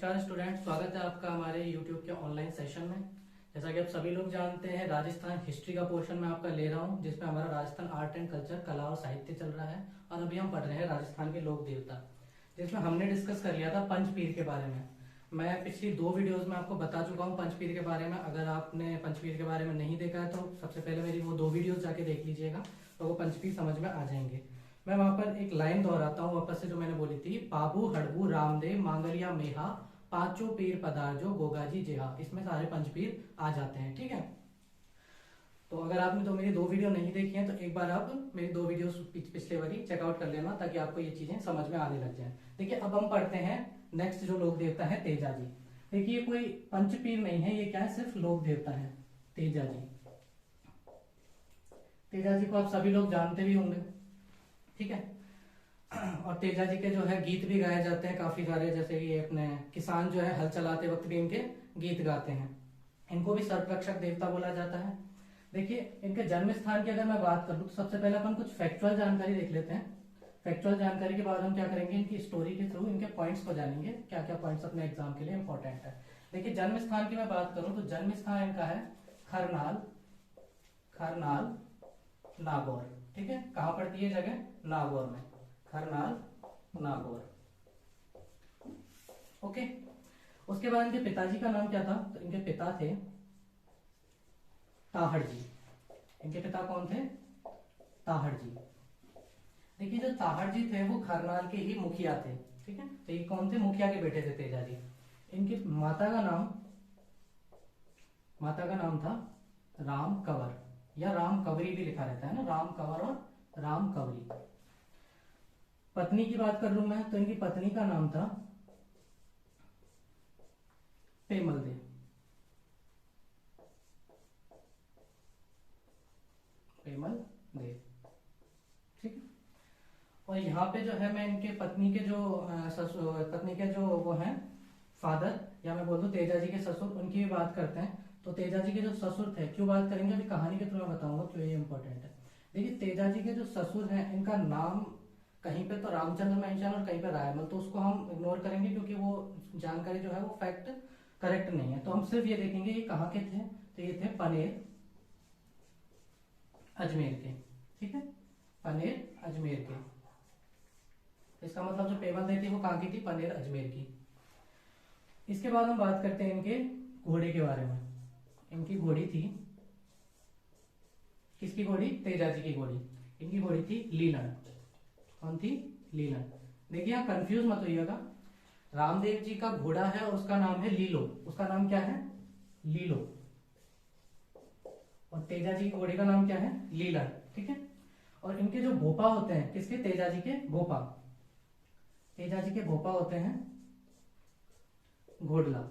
नमस्कार स्टूडेंट, स्वागत है आपका हमारे YouTube के ऑनलाइन सेशन में। जैसा कि आप सभी लोग जानते हैं, राजस्थान हिस्ट्री का पोर्शन मैं आपका ले रहा हूं, जिसमें हमारा राजस्थान आर्ट एंड कल्चर, कला और साहित्य चल रहा है। और अभी हम पढ़ रहे हैं राजस्थान के लोक देवता, जिसमें हमने डिस्कस कर लिया था पंचपीर के बारे में। मैं पिछली 2 वीडियोज में आपको बता चुका हूँ पंचपीर के बारे में। अगर आपने पंचपीर के बारे में नहीं देखा है तो सबसे पहले मेरी वो 2 वीडियोज जाके देख लीजिएगा, तो वो पंचपीर समझ में आ जाएंगे। मैं वहां पर एक लाइन दोहराता हूँ वापस से, जो मैंने बोली थी, पाबू हड़बू रामदेव मांगलिया मेहा पांचों पीर पधारजो गोगाजी जेहा। इसमें सारे पंचपीर आ जाते हैं। ठीक है, तो अगर आपने तो मेरी 2 वीडियो नहीं देखी है तो एक बार आप मेरी 2 वीडियो पिछले वाली चेकआउट कर लेना, ताकि आपको ये चीजें समझ में आने लग जाए। देखिए, अब हम पढ़ते हैं नेक्स्ट जो लोक देवता है तेजाजी। देखिए, कोई पंचपीर नहीं है, ये क्या है, सिर्फ लोक देवता है तेजाजी। तेजाजी को आप सभी लोग जानते भी होंगे। ठीक है, और तेजाजी के जो है गीत भी गाए जाते हैं काफी सारे, जैसे कि अपने किसान जो है हल चलाते वक्त भी इनके गीत गाते हैं। इनको भी सर्परक्षक देवता बोला जाता है। देखिए, इनके जन्म स्थान की अगर मैं बात करूं तो सबसे पहले अपन कुछ फैक्चुअल जानकारी देख लेते हैं। फैक्चुअल जानकारी के बाद हम क्या करेंगे, इनकी स्टोरी के थ्रू इनके पॉइंट्स को जानेंगे, क्या क्या पॉइंट्स अपने एग्जाम के लिए इंपॉर्टेंट है। देखिए, जन्म स्थान की मैं बात करूं तो जन्म स्थान इनका है खरनाल, खरनाल नागौर। ठीक है, कहां पड़ती है जगह, नागौर में, खरनाल नागौर। ओके, उसके बाद इनके पिताजी का नाम क्या था, तो इनके पिता थे ताहड़ जी। इनके पिता कौन थे, ताहड़ जी। देखिए, जो ताहड़ जी थे वो खरनाल के ही मुखिया थे। ठीक है, तो ये कौन थे, मुखिया के बेटे थे तेजाजी। इनकी माता का नाम था राम कंवर, या राम कंवरी भी लिखा रहता है ना, राम कंवर और राम कंवरी। पत्नी की बात कर लूं मैं तो इनकी पत्नी का नाम था पेमल देव। पेमल देव, ठीक है। और यहाँ पे जो है मैं इनके पत्नी के जो पत्नी के जो वो हैं फादर, या मैं बोल दूं तेजाजी के ससुर, उनकी भी बात करते हैं। तो तेजाजी के जो ससुर थे, क्यों बात करेंगे, अभी कहानी के थ्रू मैं बताऊंगा क्यों ये इंपॉर्टेंट है। देखिए, तेजाजी के जो ससुर हैं, इनका नाम कहीं पे तो रामचंद्र मेंशन और कहीं पे रायमल, तो उसको हम इग्नोर करेंगे क्योंकि वो जानकारी जो है वो फैक्ट करेक्ट नहीं है। तो हम सिर्फ ये देखेंगे ये कहाँ के थे, तो ये थे पनेर अजमेर के। ठीक है, पनेर अजमेर के। इसका मतलब जो पेमल देवी थी वो कहाँ की थी, पनेर अजमेर की। इसके बाद हम बात करते हैं इनके घोड़े के बारे में। इनकी घोड़ी थी, किसकी घोड़ी, तेजाजी की घोड़ी। इनकी घोड़ी थी लीलन। कौन थी, लीलन। देखिए, आप कंफ्यूज मत होइएगा, रामदेव जी का घोड़ा है और उसका नाम है लीलो, उसका नाम क्या है, लीलो। और तेजाजी की घोड़ी का नाम क्या है, लीलन। ठीक है, और इनके जो भोपा होते हैं, किसके, तेजाजी के भोपा। तेजाजी के भोपा होते हैं घोड़ला,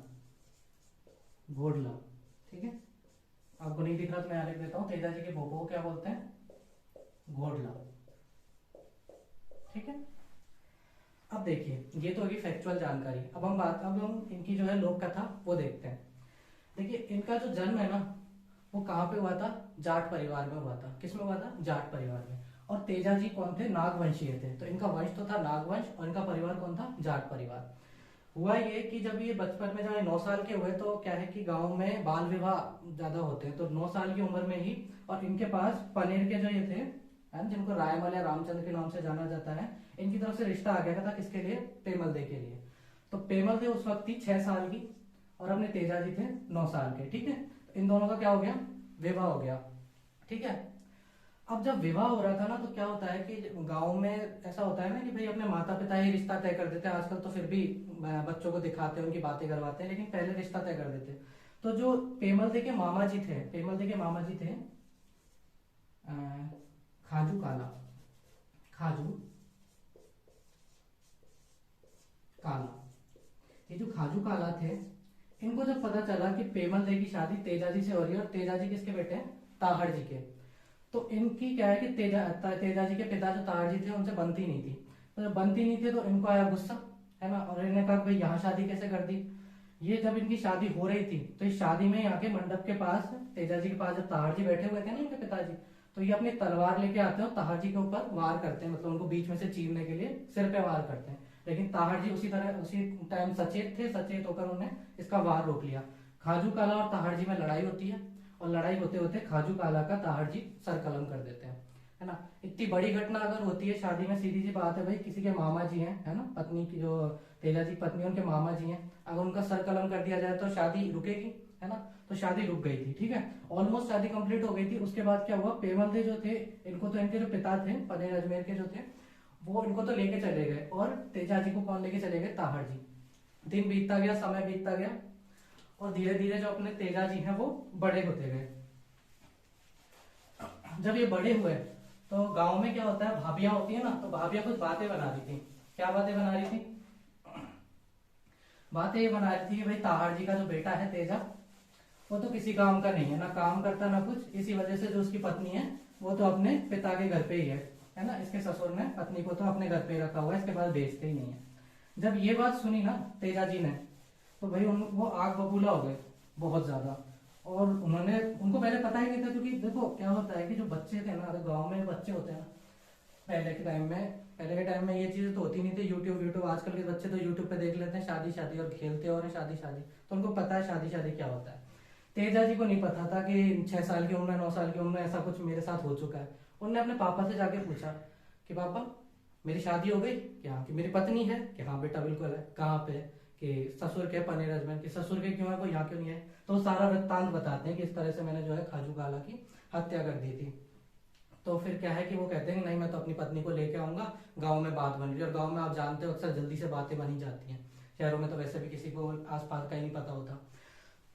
घोड़ला। ठीक है, आपको नहीं दिख रहा तो मैं लिख देता हूं, तेजाजी के भोपा को क्या बोलते हैं, घोड़ला। ठीक है, अब देखिए, ये तो होगी फैक्चुअल जानकारी। अब हम इनकी जो है लोक कथा वो देखते हैं। देखिए, इनका जो जन्म है ना वो कहाँ पे हुआ था, जाट परिवार में हुआ था। किसमें हुआ था, जाट परिवार में। और तेजाजी कौन थे, नागवंशीय थे, तो इनका वंश तो था नागवंश, और इनका परिवार कौन था, जाट परिवार। हुआ ये कि जब ये बचपन में, जब 9 साल के हुए, तो क्या है कि गांव में बाल विवाह ज्यादा होते हैं, तो 9 साल की उम्र में ही, और इनके पास पनेर के जो ये थे, जिनको रायमल या रामचंद्र के नाम से जाना जाता है, इनकी तरफ से रिश्ता आ गया था। किसके लिए, पेमल दे के लिए। तो पेमल दे उस वक्त थी 6 साल की, और अपने तेजाजी थे 9 साल के। ठीक है, तो इन दोनों का क्या हो गया, विवाह हो गया। ठीक है, अब जब विवाह हो रहा था ना, तो क्या होता है कि गांव में ऐसा होता है ना कि भाई अपने माता पिता ही रिश्ता तय कर देते हैं। आजकल तो फिर भी बच्चों को दिखाते हैं, उनकी बातें करवाते हैं, लेकिन पहले रिश्ता तय कर देते। तो जो पेमल दे के मामा जी थे, पेमल दे के मामा जी थे खाजू काला, खाजू काला। ये जो खाजू काला थे, इनको जब पता चला कि पेमल दे की शादी तेजाजी से हो रही है, और तेजाजी किसके बेटे हैं, ताहड़ जी के, तो इनकी क्या है कि तेजाजी के पिता जो ताहड़ जी थे उनसे बनती नहीं थी। तो जब बनती नहीं थी तो इनको आया गुस्सा, है ना, और इन्होंने कहा भाई यहाँ शादी कैसे कर दी। ये जब इनकी शादी हो रही थी, तो इस शादी में यहाँ के मंडप के पास, तेजाजी के पास जब ताहड़ जी बैठे हुए थे ना, इनके पिताजी, तो ये अपनी तलवार लेके आते हैं और ताहड़ जी के ऊपर वार करते हैं, मतलब उनको बीच में से चीरने के लिए सिर पे वार करते हैं। लेकिन ताहड़ जी उसी तरह उसी टाइम सचेत थे, सचेत होकर उन्होंने इसका वार रोक लिया। खाजू काला और ताहड़ जी में लड़ाई होती है, और लड़ाई होते होते खाजू काला का ताहड़ जी सर कलम कर देते हैं, है ना। इतनी बड़ी घटना अगर होती है शादी में, सीधी सी बात है भाई, किसी के मामा जी हैं, है ना, पत्नी की जो तेजा जी पत्नी उनके मामा जी हैं, अगर उनका सर कलम कर दिया जाए तो शादी रुकेगी, है ना। तो शादी रुक गई थी, ठीक है, ऑलमोस्ट शादी कंप्लीट हो गई थी। उसके बाद क्या हुआ, पेमल दे जो थे, इनको तो इनके जो पिता थे पनेर अजमेर के जो थे, वो इनको तो लेके चले गए, और तेजा जी को कौन लेके चले गए, ताहड़ जी। दिन बीतता गया, समय बीतता गया, और धीरे धीरे जो अपने तेजा जी हैं वो बड़े होते गए। जब ये बड़े हुए तो गांव में क्या होता है, भाभियां होती है ना, तो भाभियां कुछ बातें बना रही थी। क्या बातें बना रही थी, बातें ये बना रही थी कि भाई ताहड़ जी का जो बेटा है तेजा, वो तो किसी काम का नहीं है, ना काम करता ना कुछ, इसी वजह से जो उसकी पत्नी है वो तो अपने पिता के घर पे ही है ना। इसके ससुर ने पत्नी को तो अपने घर पे ही रखा हुआ है, इसके पास बेचते ही नहीं है। जब ये बात सुनी ना तेजा जी ने, तो भाई वो आग बबूला हो गए बहुत ज्यादा, और उन्होंने, उनको पहले पता ही नहीं था, क्योंकि देखो क्या होता है कि जो बच्चे थे ना, गाँव में बच्चे होते हैं ना, पहले के टाइम में ये चीजें तो होती नहीं थी, यूट्यूब आजकल के बच्चे तो यूट्यूब पे देख लेते हैं शादी शादी और खेलते और शादी शादी, तो उनको पता है शादी शादी क्या होता है। तेजा जी को नहीं पता था कि 6 साल की उम्र में, 9 साल की उम्र में ऐसा कुछ मेरे साथ हो चुका है। उन्होंने अपने पापा से जाके पूछा कि पापा मेरी शादी हो गई क्या, कि मेरी पत्नी है, कि हाँ बेटा बिल्कुल है, कहाँ पे, कि ससुर के पनेर अजमेर के, ससुर के क्यों है, कोई यहाँ क्यों नहीं है। तो सारा वृत्तांत बताते हैं कि इस तरह से मैंने जो है खाजू काला की हत्या कर दी थी। तो फिर क्या है कि वो कहते हैं कि नहीं मैं तो अपनी पत्नी को लेके आऊंगा, गांव में बात बन रही है, और गांव में आप जानते हो अक्सर जल्दी से बातें बनी जाती हैं, शहरों में तो वैसे भी किसी को आसपास का ही नहीं पता होता।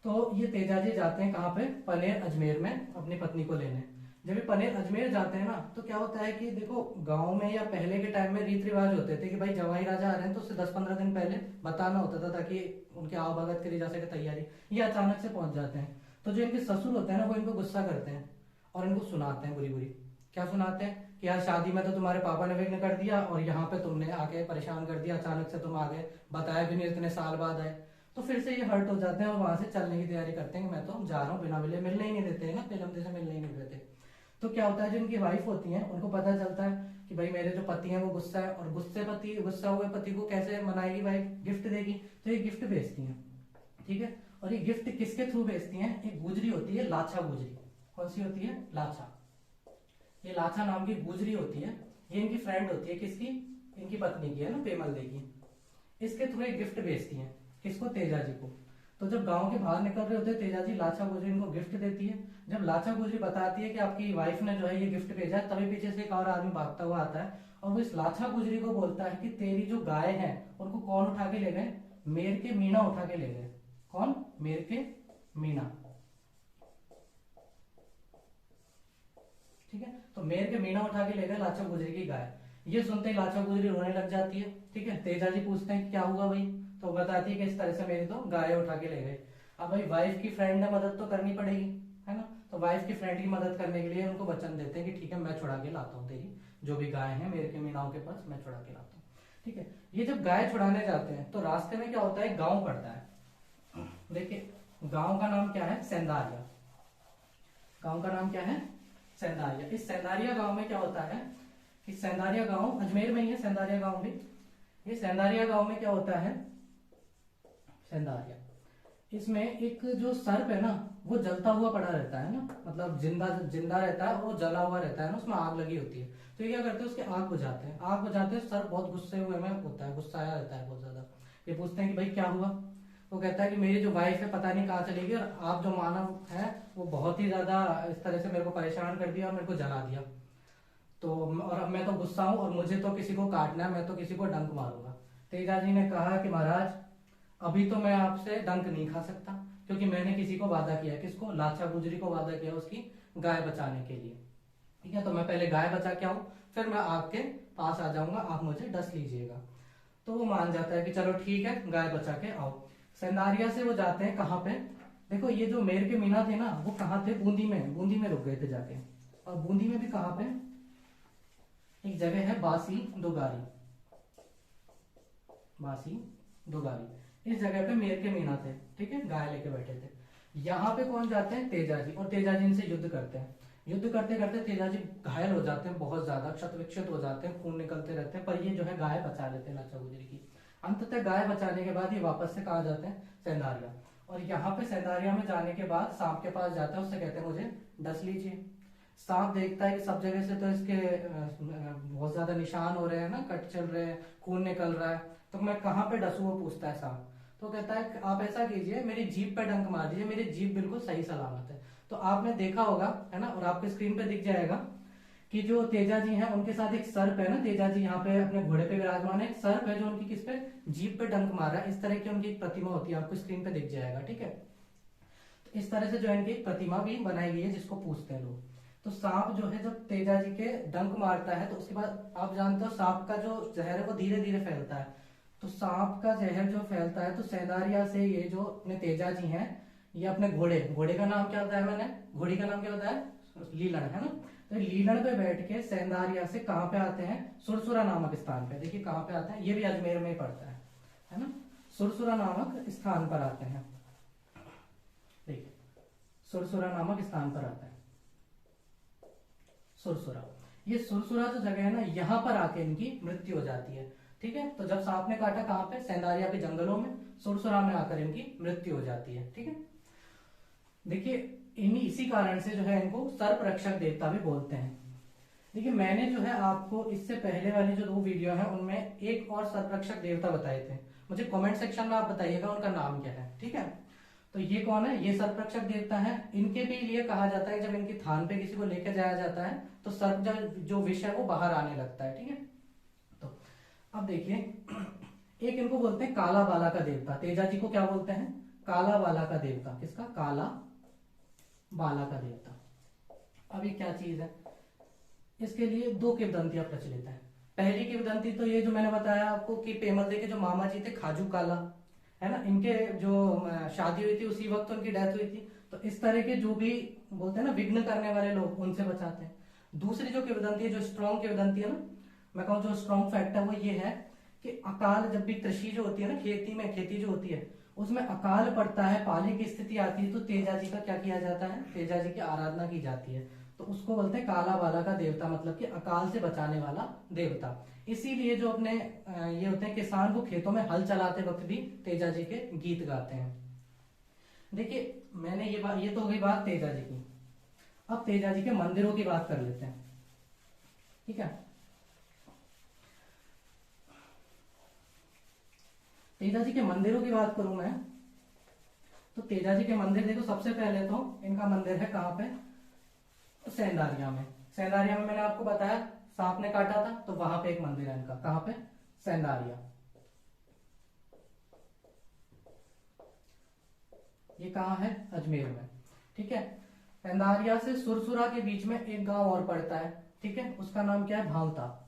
तो ये तेजाजी जाते हैं कहाँ पे, पनेर अजमेर में अपनी पत्नी को लेने। जब ये पनेर अजमेर जाते हैं ना, तो क्या होता है कि देखो गांव में या पहले के टाइम में रीति रिवाज होते थे कि भाई जवाई राजा आ रहे हैं तो उससे 10-15 दिन पहले बताना होता था, ताकि उनके आवभगत करी जा सके तैयारी। ये अचानक से पहुंच जाते हैं, तो जो इनके ससुर होते हैं ना, वो इनको गुस्सा करते हैं और इनको सुनाते हैं बुरी बुरी। क्या सुनाते हैं कि यार शादी में तो तुम्हारे पापा ने विघ्न कर दिया, और यहाँ पे तुमने आके परेशान कर दिया, अचानक से तुम आ गए, बताया भी नहीं, इतने साल बाद आए। तो फिर से ये हर्ट हो जाते हैं और वहां से चलने की तैयारी करते हैं कि मैं तो जा रहा हूँ, बिना मिले, मिलने ही नहीं देते हैं ना, फिल्म से मिलने ही नहीं देते। तो क्या होता है, जो इनकी वाइफ होती है उनको पता चलता है कि भाई मेरे जो पति हैं वो गुस्सा है, और गुस्सा हुए पति को कैसे मनाएगी वाइफ, गिफ्ट देगी। तो ये गिफ्ट भेजती है, ठीक है। और ये गिफ्ट किसके थ्रू भेजती है, एक गुजरी होती है, लाछा गुजरी। कौन सी होती है, लाछा। ये लाछा नाम की गुजरी होती है, ये इनकी फ्रेंड होती है, किसकी, इनकी पत्नी की, है ना, पेमल दे की। इसके थ्रू एक गिफ्ट भेजती है, किसको, तेजा जी को। तो जब गांव के बाहर निकल रहे होते हैं तेजा जी, लाछा गुजरी इनको गिफ्ट देती है। जब लाछा गुजरी बताती है कि आपकी वाइफ ने जो है ये गिफ्ट भेजा है, तभी पीछे से एक और आदमी भागता हुआ आता है, और वो इस लाछा गुजरी को बोलता है कि तेरी जो गाय है उनको कौन उठा के ले गए, मेर के मीणा उठा के ले गए। कौन, मेर के मीणा, ठीक है। तो मेर के मीणा उठा के ले गए लाछा गुजरी की गाय। ये सुनते ही लाछा गुजरी रोने लग जाती है, ठीक है। तेजा जी पूछते हैं क्या हुआ भाई, तो बताती है कि इस तरह से मेरी तो गाय उठा के ले गए। अब भाई वाइफ की फ्रेंड ने मदद तो करनी पड़ेगी, है ना। तो वाइफ की फ्रेंड की मदद करने के लिए उनको वचन देते हैं कि ठीक है मैं छुड़ा के लाता हूँ तेरी जो भी गाय है मेरे के मीणाओं के पास, मैं छुड़ा के लाता हूँ, ठीक है। ये जब गाय छुड़ाने जाते हैं तो रास्ते में क्या होता है, गाँव पड़ता है। देखिए गाँव का नाम क्या है, सेंदारिया। गाँव का नाम क्या है, सेंदारिया। इस सेंदारिया गाँव में क्या होता है कि सेंदारिया गाँव अजमेर में ही है, सेंदारिया गाँव भी। ये सेंदारिया गाँव में क्या होता है, सेंदारिया, इसमें एक जो सर्प है ना वो जलता हुआ पड़ा रहता है ना, मतलब जिंदा जिंदा रहता है, वो जला हुआ रहता है ना, उसमें आग लगी होती है। तो ये क्या करते हैं, उसके आग बुझाते हैं, आग बुझाते हैं। सर्प बहुत गुस्से हुए में होता है, गुस्साया रहता है बहुत ज्यादा। ये पूछते हैं कि भाई क्या हुआ। वो कहता है कि मेरी जो वाइफ है पता नहीं कहाँ चली गई, और आप जो मानव है वो बहुत ही ज्यादा इस तरह से मेरे को परेशान कर दिया और मेरे को जला दिया। तो और अब मैं तो गुस्सा हूं और मुझे तो किसी को काटना है, मैं तो किसी को डंक मारूंगा। तेजा जी ने कहा कि महाराज अभी तो मैं आपसे डंक नहीं खा सकता, क्योंकि मैंने किसी को वादा किया, किसको, लाछा गुजरी को वादा किया उसकी गाय बचाने के लिए, ठीक है। तो मैं पहले गाय बचा के आऊं, फिर मैं आपके पास आ जाऊंगा, आप मुझे डस लीजिएगा। तो वो मान जाता है कि चलो ठीक है गाय बचा के आओ। सेंदारिया से वो जाते हैं कहाँ पे, देखो ये जो मेर के मीना थे ना वो कहाँ थे, बूंदी में, बूंदी में रुक गए थे जाके। और बूंदी में भी कहाँ पे, एक जगह है बासी दोगारी, बासी दोगारी, इस जगह पे मेर के मीना थे, ठीक है, गाय लेके बैठे थे। यहाँ पे कौन जाते हैं, तेजा जी, और तेजा जी इनसे युद्ध करते हैं। युद्ध करते करते तेजाजी घायल हो जाते हैं, बहुत ज्यादा क्षत विक्षत हो जाते हैं, खून निकलते रहते हैं, पर ये जो है गाय बचा लेते हैं लाचा गुजरी की। अंततः गाय बचाने के बाद ये वापस से कहाँ जाते हैं, सेंधारिया। और यहाँ पे सेंधारिया में जाने के बाद सांप के पास जाता है, उससे कहते हैं मुझे डस लीजिए। सांप देखता है कि सब जगह से तो इसके बहुत ज्यादा निशान हो रहे हैं ना, कट चल रहे हैं, खून निकल रहा है, तो मैं कहाँ पे डसूं, वो पूछता है सांप। तो कहता है आप ऐसा कीजिए, मेरी जीभ पे डंक मार दीजिए, मेरी जीभ बिल्कुल सही सलामत है। तो आपने देखा होगा है ना, और आपके स्क्रीन पे दिख जाएगा कि जो तेजाजी हैं उनके साथ एक सर्प है ना, तेजाजी यहाँ पे अपने घोड़े पे विराजमान है, एक सर्प है जो उनकी किस पे, जीभ पे डंक मार रहा है। इस तरह की उनकी एक प्रतिमा होती है, आपको स्क्रीन पे दिख जाएगा, ठीक है। तो इस तरह से जो है इनकी एक प्रतिमा भी बनाई गई है, जिसको पूछते हैं लोग। तो सांप जो है जब तेजाजी के डंक मारता है, तो उसके बाद आप जानते हो सांप का जो जहर है वो धीरे धीरे फैलता है। तो सांप का जहर जो फैलता है, तो सेंधारिया से ये जो अपने तेजाजी हैं, ये अपने घोड़े, घोड़े का नाम क्या बताया मैंने, घोड़ी का नाम क्या बताया, लीलन, है ना। तो लीलन पे बैठ के सेंधारिया से कहाँ पे आते हैं, सुरसुरा नामक स्थान पे। देखिए कहाँ पे आते हैं, ये भी अजमेर में ही पड़ता है ना। सुरसुरा नामक स्थान पर आते हैं, देखिए सुरसुरा नामक स्थान पर आता है सुरसुरा। ये सुरसुरा जो जगह है ना, यहाँ पर आके इनकी मृत्यु हो जाती है, ठीक है। तो जब सांप ने काटा कहाँ पे, सेंधारिया के जंगलों में, सुरसुरा में आकर इनकी मृत्यु हो जाती है, ठीक है। देखिए इसी कारण से जो है इनको सर्प रक्षक देवता भी बोलते हैं। देखिए मैंने जो है आपको इससे पहले वाली जो 2 वीडियो है उनमें एक और सर्प रक्षक देवता बताए थे, मुझे कमेंट सेक्शन में आप बताइएगा उनका नाम क्या है, ठीक है। तो ये कौन है, ये सर्प रक्षक देवता है। इनके भी लिए कहा जाता है जब इनकी थान पे किसी को लेकर जाया जाता है तो सर्प जो विष है वो बाहर आने लगता है, ठीक है। तो अब देखिए एक इनको बोलते हैं काला बाला का देवता, तेजाजी को क्या बोलते हैं, काला बाला का देवता। किसका, काला बाला का देवता। अब ये क्या चीज है, इसके लिए 2 किंवदंतियां प्रचलित है। पहली किंवदंती तो ये जो मैंने बताया आपको कि पेमलदे के जो मामा जी थे खाजू काला, है ना, इनके जो शादी हुई थी उसी वक्त उनकी डेथ हुई थी। तो इस तरह के जो भी बोलते हैं ना विघ्न करने वाले लोग, उनसे बचाते हैं। दूसरी जो किंवदंती है, जो स्ट्रॉन्ग किंवदंती है ना, मैं कहूँ जो स्ट्रॉन्ग फैक्ट है वो ये है कि अकाल, जब भी कृषि जो होती है ना, खेती जो होती है उसमें अकाल पड़ता है, पाले की स्थिति आती है, तो तेजाजी का क्या किया जाता है, तेजाजी की आराधना की जाती है। तो उसको बोलते हैं काला बाला का देवता, मतलब कि अकाल से बचाने वाला देवता। इसीलिए जो अपने ये होते हैं किसान, वो खेतों में हल चलाते वक्त भी तेजाजी के गीत गाते हैं। देखिए मैंने ये तो हो गई बात तेजाजी की। अब तेजाजी के मंदिरों की बात कर लेते हैं, ठीक है। तेजाजी के मंदिरों की बात करूं मैं, तो तेजाजी के मंदिर देखो, सबसे पहले तो इनका मंदिर है कहाँ पे, सेंधारिया में। सेंधारिया में मैंने आपको बताया सांप ने काटा था, तो वहां पे एक मंदिर है इनका, कहाँ पे, सेंधारिया। ये कहाँ है, अजमेर में, ठीक है। सेंधारिया से सुरसुरा के बीच में एक गांव और पड़ता है, ठीक है, उसका नाम क्या है, भावता।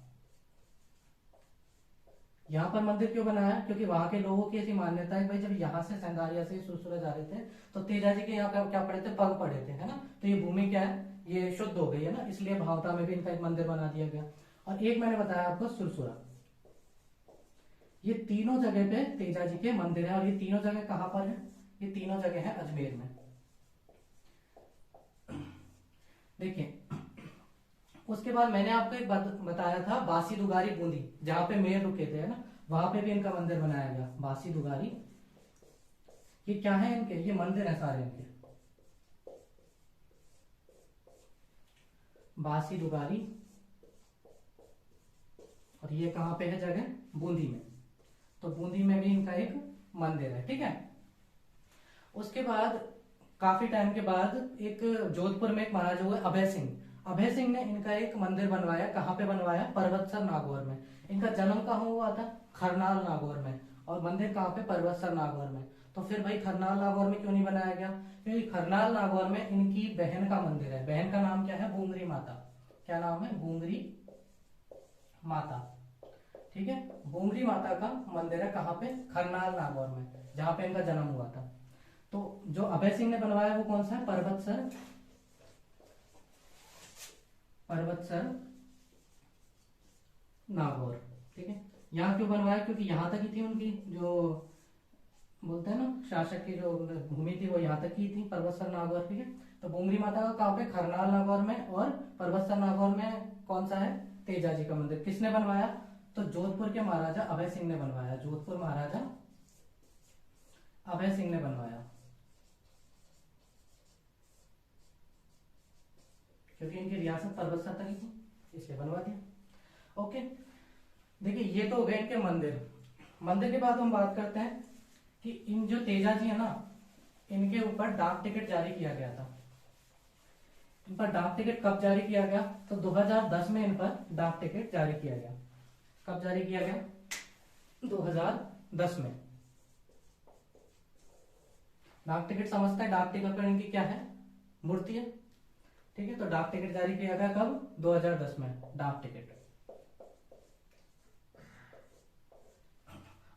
यहाँ पर मंदिर क्यों बनाया, क्योंकि वहां के लोगों की ऐसी मान्यता है भाई, जब यहाँ से सेंधारिया से सुरसुरा जा रहे थे तो तेजाजी के यहाँ क्या पड़े थे, पग पड़े थे, है ना। तो ये भूमि क्या है, ये शुद्ध हो गई है ना, इसलिए भावता में भी इनका एक मंदिर बना दिया गया। और एक मैंने बताया आपको सुरसुरा। ये तीनों जगह पे तेजाजी के मंदिर है, और ये तीनों जगह कहाँ पर है, ये तीनों जगह है अजमेर में। देखिए उसके बाद मैंने आपको एक बात बताया था, बासी दुगारी बूंदी, जहां पे मेयर रुके थे, है ना, वहां पे भी इनका मंदिर बनाया गया, बासी दुगारी। ये क्या है इनके, ये मंदिर है सारे इनके, बासी दुगारी। और ये कहां पे है जगह, बूंदी में। तो बूंदी में भी इनका एक मंदिर है, ठीक है। उसके बाद काफी टाइम के बाद एक जोधपुर में एक महाराजा हुए अभय सिंह, अभय सिंह ने इनका एक मंदिर बनवाया। कहाँ पे बनवाया, पर्वतसर नागौर में। इनका जन्म कहाँ हुआ था, खरनाल नागौर में, और मंदिर कहाँ पे, पर्वतसर नागौर में। तो फिर भाई खरनाल नागौर में क्यों नहीं बनाया गया, क्योंकि खरनाल नागौर में इनकी बहन का मंदिर है। बहन का नाम क्या है, बूंगरी माता। क्या नाम है, बूंगरी माता, ठीक है। बूंगरी माता का मंदिर है कहाँ पे, खरनाल नागौर में, जहां पे इनका जन्म हुआ था। तो जो अभय सिंह ने बनवाया वो कौन सा है, पर्वतसर, पर्वतसर नागौर, ठीक है। यहाँ क्यों बनवाया, क्योंकि यहाँ तक ही थी उनकी जो बोलते हैं ना शासक की जो भूमि थी, वो यहाँ तक ही थी, पर्वतसर नागौर, ठीक है। तो बुमरी माता का कहाँ पे, खरनाल नागौर में, और परबत्सर नागौर में कौन सा है, तेजा जी का मंदिर। किसने बनवाया, तो जोधपुर के महाराजा अभय सिंह ने बनवाया, जोधपुर महाराजा अभय सिंह ने बनवाया, क्योंकि इनकी रियासत परबत्सर तक ही थी इसलिए बनवा दिया। ओके, देखिए ये तो हो गए इनके मंदिर। मंदिर के बाद हम बात करते हैं कि इन जो तेजा जी है ना, इनके ऊपर डाक टिकट जारी किया गया था। इन पर डाक टिकट कब जारी किया गया, तो 2010 में इन पर डाक टिकट जारी किया गया। कब जारी किया गया, 2010 में। डाक टिकट समझता है, डाक टिकट पर इनकी क्या है, मूर्ति है, ठीक है। तो डाक टिकट जारी किया गया कब, 2010 में, डाक टिकट।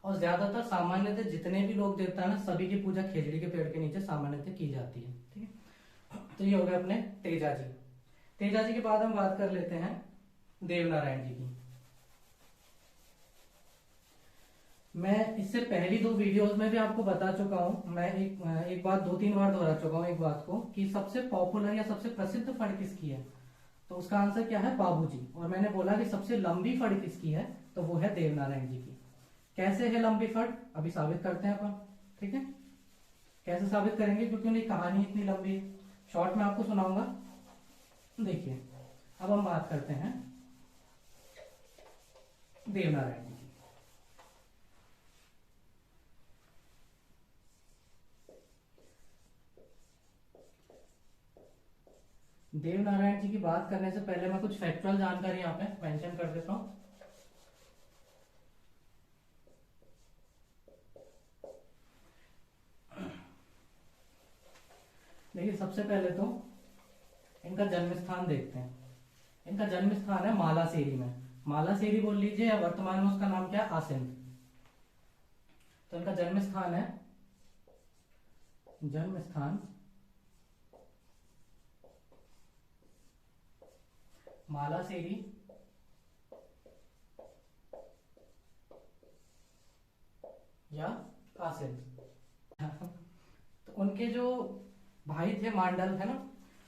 और ज्यादातर सामान्यतः जितने भी लोग देवता है ना, सभी की पूजा खेजड़ी के पेड़ के नीचे सामान्यतः की जाती है, ठीक है। तो ये हो गए अपने तेजा जी। तेजा जी के बाद हम बात कर लेते हैं देवनारायण जी की। मैं इससे पहली 2 वीडियोस में भी आपको बता चुका हूं, मैं एक बात 2-3 बार दोहरा चुका हूं एक बात को, कि सबसे पॉपुलर या सबसे प्रसिद्ध फड़ किसकी है, तो उसका आंसर क्या है, बाबूजी। और मैंने बोला कि सबसे लंबी फड़ किसकी है, तो वो है देवनारायण जी की। कैसे है लंबी फड़, अभी साबित करते हैं अपन, ठीक है। कैसे साबित करेंगे, क्योंकि उनकी कहानी इतनी लंबी है, शॉर्ट में आपको सुनाऊंगा। देखिए अब हम बात करते हैं देवनारायण जी की। देवनारायण जी की बात करने से पहले मैं कुछ फैक्चुअल जानकारी यहाँ पे मेंशन कर देता हूं। देखिए सबसे पहले तो इनका जन्म स्थान देखते हैं। इनका जन्म स्थान है मालासेरी में, मालासेरी बोल लीजिए, या वर्तमान में उसका नाम क्या है, आसिंद। तो इनका जन्म स्थान है, जन्म स्थान मालासेरी या आसिंद। तो उनके जो भाई थे मांडल, है ना,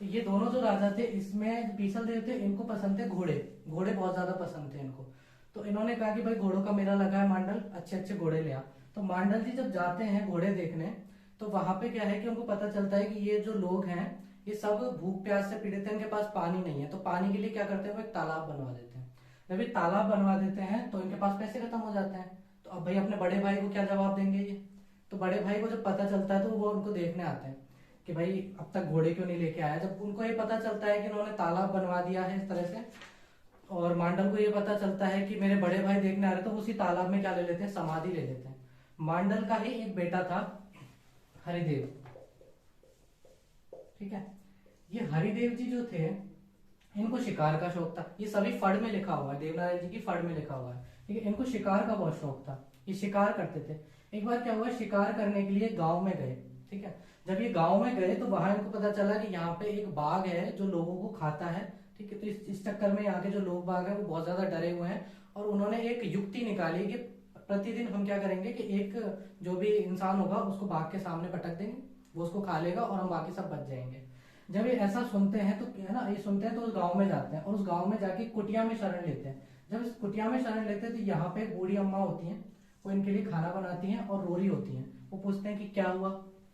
तो ये दोनों जो राजा थे, इसमें बीसल देव थे, इनको पसंद थे घोड़े, घोड़े बहुत ज्यादा पसंद थे इनको। तो इन्होंने कहा कि भाई घोड़ों का मेला लगा है मांडल, अच्छे अच्छे घोड़े ले आ। तो मांडल जी जब जाते हैं घोड़े देखने, तो वहां पे क्या है कि उनको पता चलता है कि ये जो लोग हैं ये सब भूख प्यास से पीड़ित है, इनके पास पानी नहीं है। तो पानी के लिए क्या करते हैं, वो एक तालाब बनवा देते हैं। जब ये तालाब बनवा देते हैं तो इनके पास पैसे खत्म हो जाते हैं। तो अब भाई अपने बड़े भाई को क्या जवाब देंगे ये, तो बड़े भाई को जब पता चलता है तो वो उनको देखने आते हैं कि भाई अब तक घोड़े क्यों नहीं लेके आया। जब उनको ये पता चलता है कि उन्होंने तालाब बनवा दिया है इस तरह से, और मांडल को ये पता चलता है कि मेरे बड़े भाई देखने आ रहे, तो उसी तालाब में क्या ले लेते हैं, समाधि ले लेते हैं। मांडल का ही एक बेटा था हरिदेव, ठीक है। ये हरिदेव जी जो थे, इनको शिकार का शौक था। ये सभी फड़ में लिखा हुआ है, देवनारायण जी की फड़ में लिखा हुआ है, ठीक है। इनको शिकार का बहुत शौक था, ये शिकार करते थे। एक बार क्या हुआ, शिकार करने के लिए गांव में गए, ठीक है। जब ये गांव में गए तो वहां इनको पता चला कि यहाँ पे एक बाघ है जो लोगों को खाता है, ठीक है। तो इस चक्कर में यहाँ के जो लोग बाघ है वो बहुत ज्यादा डरे हुए हैं, और उन्होंने एक युक्ति निकाली कि प्रतिदिन हम क्या करेंगे कि एक जो भी इंसान होगा उसको बाघ के सामने पटक देंगे, वो उसको खा लेगा और हम बाकी सब बच जाएंगे। जब ये ऐसा सुनते हैं तो है ना, ये सुनते हैं तो उस गांव में जाते हैं, और उस गांव में जाके कुटिया में शरण लेते हैं। जब इस कुटिया में शरण लेते हैं तो यहाँ पे एक बूढ़ी अम्मा होती हैं, वो इनके लिए खाना बनाती हैं और रो रही होती हैं। वो पूछते हैं कि क्या हुआ,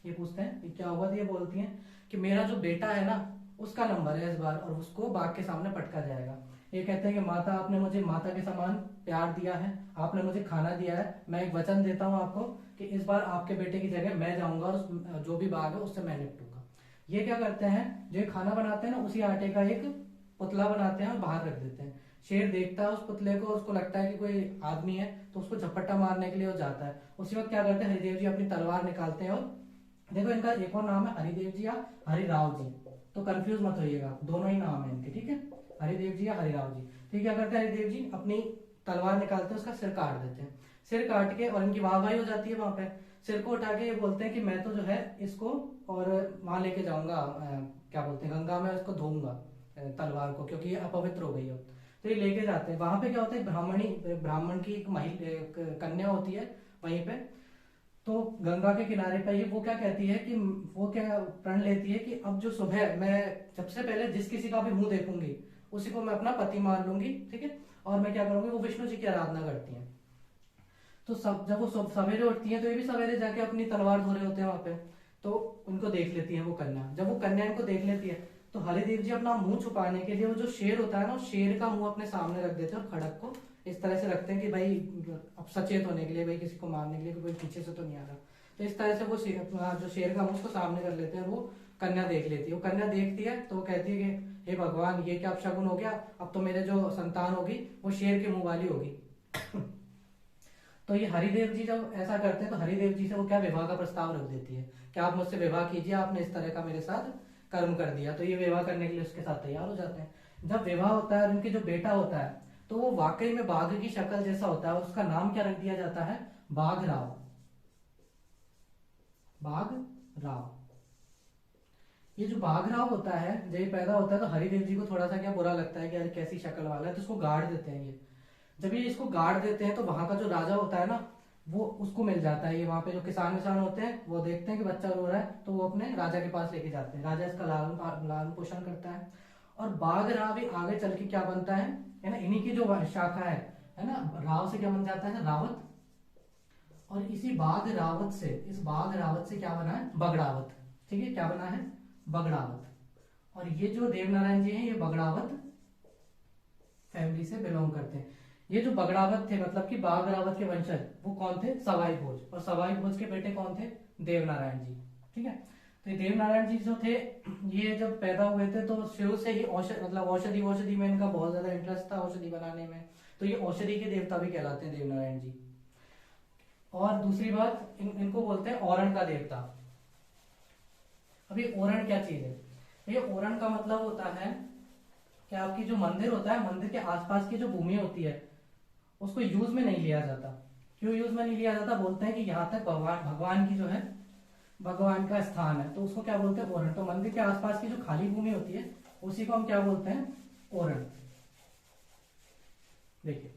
ये पूछते हैं कि क्या हुआ, तो ये बोलती हैं कि मेरा जो बेटा है ना उसका नंबर है इस बार, और उसको बाघ के सामने पटका जाएगा। ये कहते हैं कि माता, आपने मुझे माता के समान प्यार दिया है, आपने मुझे खाना दिया है, मैं एक वचन देता हूँ आपको कि इस बार आपके बेटे की जगह मैं जाऊंगा और जो भी बाघ है उससे मैं निपटूंगा। ये क्या करते हैं, जो ये खाना बनाते हैं ना, उसी आटे का एक पुतला बनाते हैं और बाहर रख देते हैं। शेर देखता है उस पुतले को, उसको लगता है कि कोई आदमी है, तो उसको झपट्टा मारने के लिए वो जाता है। उसी वक्त क्या करते हैं, हरिदेव जी अपनी तलवार निकालते हैं, और देखो इनका एक और नाम है हरिदेव जी या हरिराव जी, तो कंफ्यूज मत होइएगा, दोनों ही नाम है इनके, ठीक है, हरिदेव जी या हरिराव जी। तो क्या करते हैं, हरिदेव जी अपनी तलवार निकालते हैं, उसका सिर काट देते हैं। सिर काट के, और इनकी वाहवाही हो जाती है वहां पे, सिर को उठा के ये बोलते हैं कि मैं तो जो है इसको और वहां लेके जाऊंगा, क्या बोलते हैं, गंगा में इसको धोऊंगा तलवार को, क्योंकि ये अपवित्र हो गई हो। तो ये लेके जाते हैं। वहां पे क्या होता है, ब्राह्मण की एक कन्या होती है वहीं पे, तो गंगा के किनारे पर ही वो क्या कहती है कि वो क्या प्रण लेती है कि अब जो सुबह मैं सबसे पहले जिस किसी का भी मुंह देखूंगी उसी को मैं अपना पति मान लूंगी, ठीक है। और मैं क्या करूंगी, वो विष्णु जी की आराधना करती हैं। तो सब जब वो सवेरे उठती हैं तो ये भी सवेरे जाके अपनी तलवार धो रहे होते हैं वहां पे। तो उनको देख लेती है वो कन्या। जब वो कन्या इनको देख लेती है तो हरिदेव जी अपना मुंह छुपाने के लिए वो जो शेर होता है ना, शेर का मुंह अपने सामने रख देते हैं और खड़क को इस तरह से रखते हैं कि भाई अब सचेत होने के लिए, भाई किसी को मारने के लिए कोई पीछे से तो नहीं आ रहा। तो इस तरह से वो जो शेर का मुंह उसको सामने कर लेते हैं। वो कन्या देख लेती है। वो कन्या देखती है तो वो कहती है कि हे भगवान, ये क्या अपशगुन हो गया, अब तो मेरे जो संतान होगी वो शेर के मुंह वाली होगी। तो ये हरिदेव जी जब ऐसा करते हैं तो हरिदेव जी से वो क्या विवाह का प्रस्ताव रख देती है कि आप मुझसे विवाह कीजिए, आपने इस तरह का मेरे साथ कर्म कर दिया। तो ये विवाह करने के लिए उसके साथ तैयार हो जाते हैं। जब विवाह होता है और उनके जो बेटा होता है तो वो वाकई में बाघ की शक्ल जैसा होता है। उसका नाम क्या रख दिया जाता है, बाघ राव। बाघ राव। ये जो बाघ राव होता है जब ये पैदा होता है तो हरिदेव जी को थोड़ा सा क्या बुरा लगता है कि यार कैसी शक्ल वाला है, तो उसको गाड़ देते हैं। ये जब ये इसको गाड़ देते हैं तो वहां का जो राजा होता है ना, वो उसको मिल जाता है। ये वहां पे जो किसान विसान होते हैं वो देखते हैं कि बच्चा रो रहा है तो वो अपने राजा के पास लेके जाते हैं। राजा इसका लालन पोषण करता है। और बाघ राव भी आगे चल के क्या बनता है ना, इन्हीं की जो शाखा है ना, राव से क्या बन जाता है, रावत। और इसी बाघ रावत से, इस बाघ रावत से क्या बना है, बगड़ावत। ठीक है, क्या बना है, बगड़ावत। और ये जो देवनारायण जी हैं ये बगड़ावत फैमिली से बिलोंग करते हैं। ये जो बगड़ावत थे मतलब कि बाघ रावत के वंशज, वो कौन थे, सवाई भोज। और सवाई भोज के बेटे कौन थे, देवनारायण जी। ठीक है, तो ये देवनारायण जी जो थे ये जब पैदा हुए थे तो शुरू से ही औषधि में इनका बहुत ज्यादा इंटरेस्ट था, औषधि बनाने में। तो ये औषधि के देवता भी कहलाते हैं देवनारायण जी। और दूसरी बात, इनको बोलते हैं औरण का देवता। अभी औरण क्या चीज है, ये औरण का मतलब होता है कि आपकी जो मंदिर होता है, मंदिर के आसपास की जो भूमि होती है उसको यूज में नहीं लिया जाता। क्यों यूज में नहीं लिया जाता, बोलते हैं कि यहाँ तक भगवान की जो है, भगवान का स्थान है, तो उसको क्या बोलते हैं, ओरण। तो मंदिर के आसपास की जो खाली भूमि होती है उसी को हम क्या बोलते हैं, ओरण। देखिए,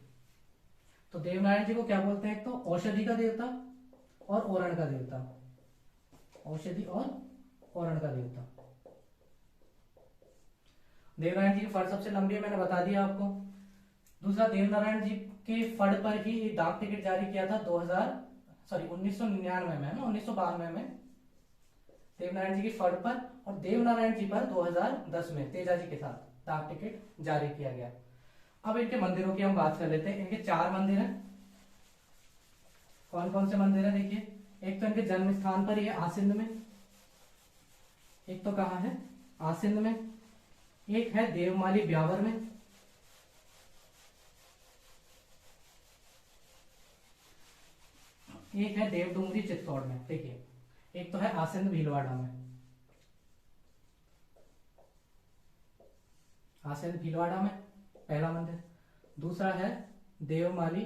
तो देवनारायण जी को क्या बोलते हैं, एक तो औषधि का देवता और ओरण का देवता। औषधि और ओरण का देवता। देवनारायण जी की फड़ सबसे लंबी है, मैंने बता दिया आपको। दूसरा, देवनारायण जी के फड़ पर ही डाक टिकट जारी किया था 1999 में, ना 1992 में देवनारायण जी की फड़ पर, और देवनारायण जी पर 2010 में तेजा जी के साथ डाक टिकट जारी किया गया। अब इनके मंदिरों की हम बात कर लेते हैं। इनके 4 मंदिर हैं। कौन कौन से मंदिर है, देखिए। एक तो इनके जन्म स्थान पर ही है, आसिंद में। एक तो कहां है, आसिंद में। एक है देवमाली ब्यावर में। एक है देवडूंगरी चित्तौड़ में। देखिए, एक तो है आसिंद भीलवाड़ा में, आसिंद भीलवाड़ा में पहला मंदिर। दूसरा है देवमाली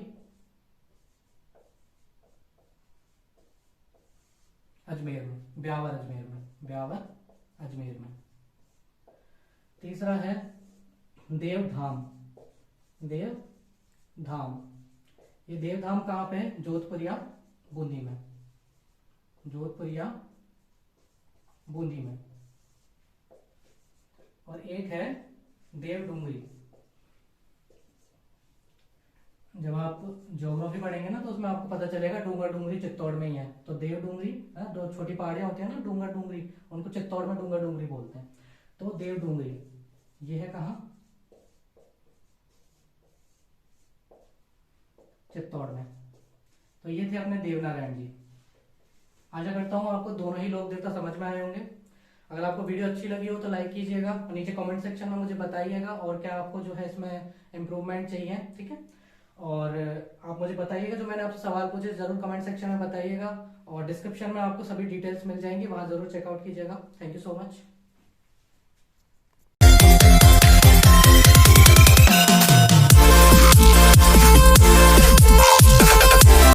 अजमेर में, ब्यावर अजमेर में, ब्यावर अजमेर में। तीसरा है देवधाम, देवधाम। ये देवधाम कहां पे है, जोधपुर या बूंदी में, जोधपुर या बूंदी में। और एक है देवडूंगरी। जब आप ज्योग्राफी पढ़ेंगे ना तो उसमें आपको पता चलेगा डूंगर डूंगरी चित्तौड़ में ही है। तो देवडूंगरी, दो छोटी पहाड़ियां होती है ना, डूंगर डूंगरी, उनको चित्तौड़ में डूंगर डूंगरी बोलते हैं। तो देवडूंगरी ये है कहाँ, चित्तौड़ में। तो ये थे अपने देवनारायण जी। आशा करता हूँ आपको दोनों ही लोक देवता समझ में आए होंगे। अगर आपको वीडियो अच्छी लगी हो तो लाइक कीजिएगा, नीचे कमेंट सेक्शन में मुझे बताइएगा और क्या आपको जो है इसमें इम्प्रूवमेंट चाहिए, ठीक है। और आप मुझे बताइएगा, जो मैंने आपसे सवाल पूछे जरूर कमेंट सेक्शन में बताइएगा। और डिस्क्रिप्शन में आपको सभी डिटेल्स मिल जाएंगी, वहां जरूर चेकआउट कीजिएगा। Thank you so much.